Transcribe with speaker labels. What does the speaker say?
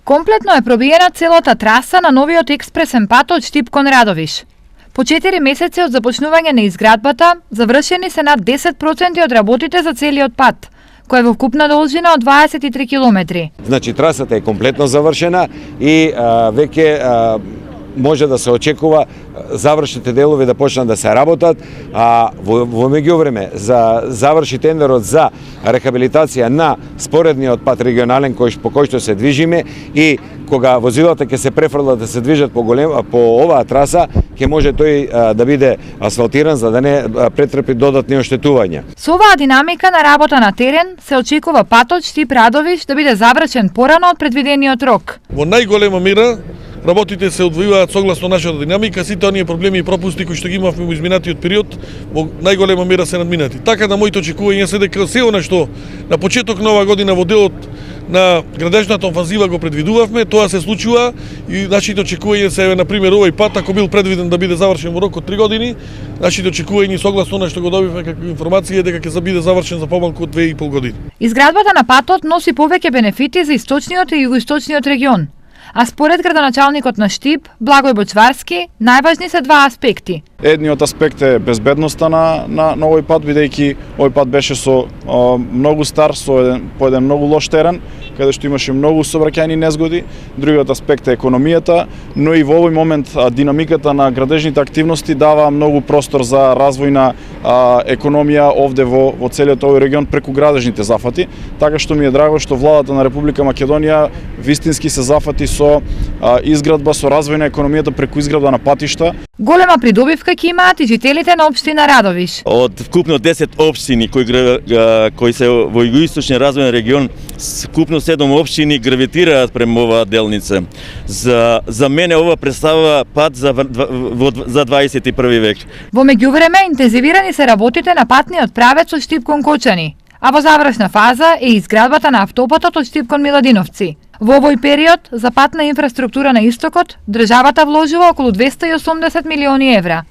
Speaker 1: Комплетно е пробиена целата траса на новиот експресен пат од Штип кон Радовиш. По 4 месеци од започнување на изградбата, завршени се над 10% од работите за целиот пат, кој е во вкупна должина од 23 километри.
Speaker 2: Значи трасата е комплетно завршена и веќе може да се очекува завршните делови да почнат да се работат, а во меѓувреме за заврши тендерот за рехабилитација на споредниот пат регионален по кој што се движиме и кога возилата ќе се префрлат да се движат по оваа траса, ќе може тој да биде асфалтиран за да не претрпи додатни оштетувања.
Speaker 1: Со оваа динамика на работа на терен се очекува патот Штип Радовиш да биде завршен порано од предвидениот рок.
Speaker 3: Во најголема мера работите се одвиваат согласно нашата динамика, сите оние проблеми и пропусти кои што ги имавме во изминатиот период, во најголема мера се надминати. Така да моите очекувања се дека се она што на почеток на оваа година во делот на градежната офанзива го предвидувавме, тоа се случува и нашите очекувања се на пример овој пат ако бил предвиден да биде завршен во рок од 3 години, нашите очекувања согласно она што го добивме како информација дека ќе биде завршен за помалку од 2,5 години.
Speaker 1: Изградбата на патот носи повеќе бенефити за источниот и југоисточниот регион. А според градоначалникот на Штип, Благој Бочварски, најважни се два аспекти.
Speaker 4: Едниот аспект е безбедноста на овој пат, бидејќи овој пат беше со многу стар, по еден многу лош терен, каде што имаше многу сообраќајни незгоди. Другиот аспект е економијата, но и во овој момент динамиката на градежните активности дава многу простор за развојна економија овде во целиот овој регион преку градежните зафати. Така што ми е драго што владата на Република Македонија вистински се зафати со изградба, со развој на економијата преку изградба на патишта.
Speaker 1: Голема придобивка ќе имаат и жителите на општина Радовиш.
Speaker 5: Од вкупно 10 општини кои се во југоисточниот развојен регион, вкупно 7 општини гравитираат према оваа делница. За мене ова представува пат за 21 век.
Speaker 1: Во меѓувреме интензивирани се работите на патниот правец од Штип кон Кочани, а во завршна фаза е изградбата на автопатот од Штип кон Миладиновци. Во овој период за патна инфраструктура на истокот државата вложила околу 280 милиони евра.